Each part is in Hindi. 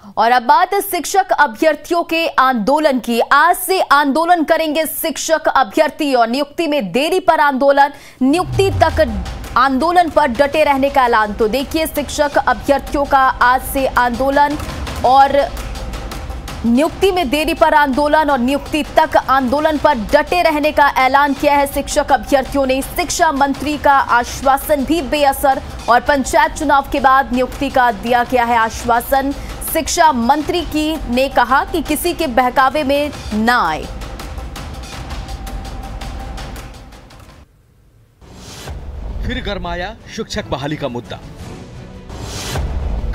और अब बात शिक्षक अभ्यर्थियों के आंदोलन की। आज से आंदोलन करेंगे शिक्षक अभ्यर्थी और नियुक्ति में देरी पर आंदोलन, नियुक्ति तक आंदोलन पर डटे रहने का ऐलान। तो देखिए, शिक्षक अभ्यर्थियों का आज से आंदोलन और नियुक्ति में देरी पर आंदोलन और नियुक्ति तक आंदोलन पर डटे रहने का ऐलान किया है शिक्षक अभ्यर्थियों ने। शिक्षा मंत्री का आश्वासन भी बेअसर और पंचायत चुनाव के बाद नियुक्ति का दिया गया है आश्वासन। शिक्षा मंत्री ने कहा कि किसी के बहकावे में न आए। फिर गरमाया शिक्षक बहाली का मुद्दा।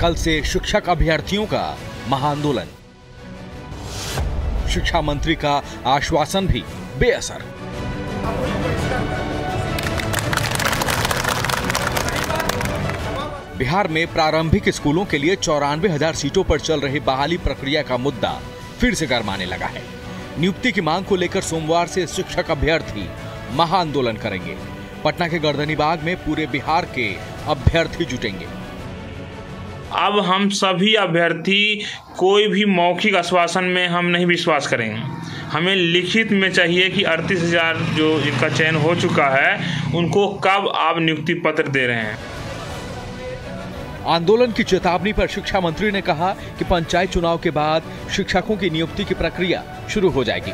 कल से शिक्षक अभ्यर्थियों का महाआंदोलन। शिक्षा मंत्री का आश्वासन भी बेअसर। बिहार में प्रारंभिक स्कूलों के लिए 94,000 सीटों पर चल रही बहाली प्रक्रिया का मुद्दा फिर से गरमाने लगा है। नियुक्ति की मांग को लेकर सोमवार से शिक्षक अभ्यर्थी महाआंदोलन करेंगे। पटना के गर्दनीबाग में पूरे बिहार के अभ्यर्थी जुटेंगे। अब हम सभी अभ्यर्थी कोई भी मौखिक आश्वासन में हम नहीं विश्वास करेंगे। हमें लिखित में चाहिए कि 38,000 जो इनका चयन हो चुका है उनको कब आप नियुक्ति पत्र दे रहे हैं। आंदोलन की चेतावनी पर शिक्षा मंत्री ने कहा कि पंचायत चुनाव के बाद शिक्षकों की नियुक्ति की प्रक्रिया शुरू हो जाएगी।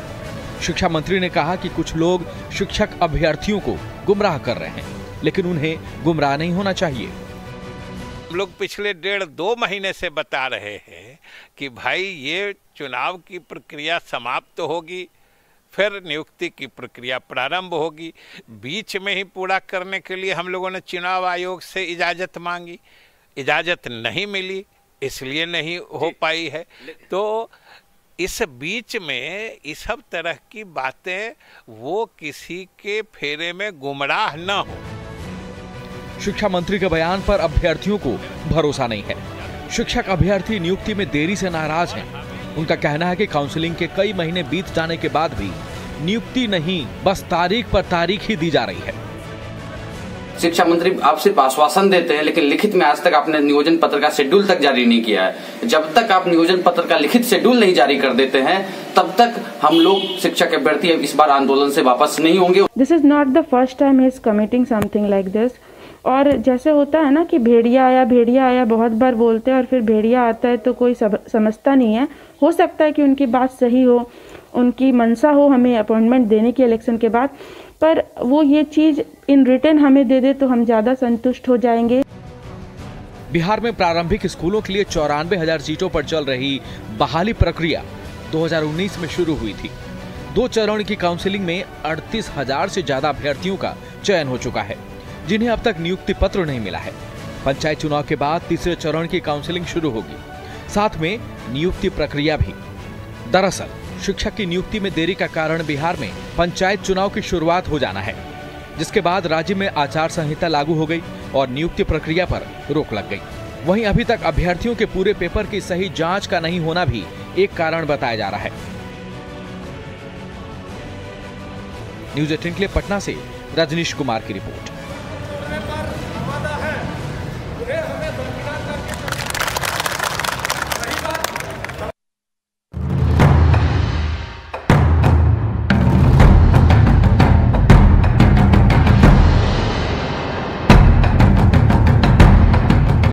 शिक्षा मंत्री ने कहा कि कुछ लोग शिक्षक अभ्यर्थियों को गुमराह कर रहे हैं, लेकिन उन्हें गुमराह नहीं होना चाहिए। हम लोग पिछले 1.5-2 महीने से बता रहे हैं कि भाई ये चुनाव की प्रक्रिया समाप्त होगी, फिर नियुक्ति की प्रक्रिया प्रारंभ होगी। बीच में ही पूरा करने के लिए हम लोगों ने चुनाव आयोग से इजाज़त मांगी, इजाज़त नहीं मिली, इसलिए नहीं हो पाई है। तो इस बीच में इस सब तरह की बातें वो किसी के फेरे में गुमराह न हो। शिक्षा मंत्री के बयान पर अभ्यर्थियों को भरोसा नहीं है। शिक्षक अभ्यर्थी नियुक्ति में देरी से नाराज हैं। उनका कहना है कि काउंसलिंग के कई महीने बीत जाने के बाद भी नियुक्ति नहीं, बस तारीख पर तारीख ही दी जा रही है। शिक्षा मंत्री आप सिर्फ आश्वासन देते हैं, लेकिन लिखित में आज तक आपने नियोजन पत्र का शेड्यूल तक जारी नहीं किया है। जब तक आप नियोजन पत्र का लिखित शेड्यूल नहीं जारी कर देते हैं, तब तक हम लोग शिक्षक अभ्यर्थी इस बार आंदोलन से वापस नहीं होंगे। This is not the first time he is committing something like this. और जैसे होता है ना कि भेड़िया आया बहुत बार बोलते हैं और फिर भेड़िया आता है तो कोई समझता नहीं है। हो सकता है कि उनकी बात सही हो, उनकी मंशा हो हमें अपॉइंटमेंट देने की इलेक्शन के बाद, पर वो ये चीज़ इन रिटर्न हमें दे दे तो हम ज़्यादा संतुष्ट हो जाएंगे। बिहार में प्रारंभिक स्कूलों के लिए 94,000 सीटों पर चल रही बहाली प्रक्रिया 2019 में शुरू हुई थी। 2 चरण की काउंसलिंग में 38,000 से ज्यादा अभ्यर्थियों का चयन हो चुका है, जिन्हें अब तक नियुक्ति पत्र नहीं मिला है। पंचायत चुनाव के बाद तीसरे चरण की काउंसलिंग शुरू होगी, साथ में नियुक्ति प्रक्रिया भी। दरअसल शिक्षक की नियुक्ति में देरी का कारण बिहार में पंचायत चुनाव की शुरुआत हो जाना है, जिसके बाद राज्य में आचार संहिता लागू हो गई और नियुक्ति प्रक्रिया पर रोक लग गई। वहीं अभी तक अभ्यर्थियों के पूरे पेपर की सही जांच का नहीं होना भी एक कारण बताया जा रहा है। न्यूज़ 18 के लिए पटना से रजनीश कुमार की रिपोर्ट।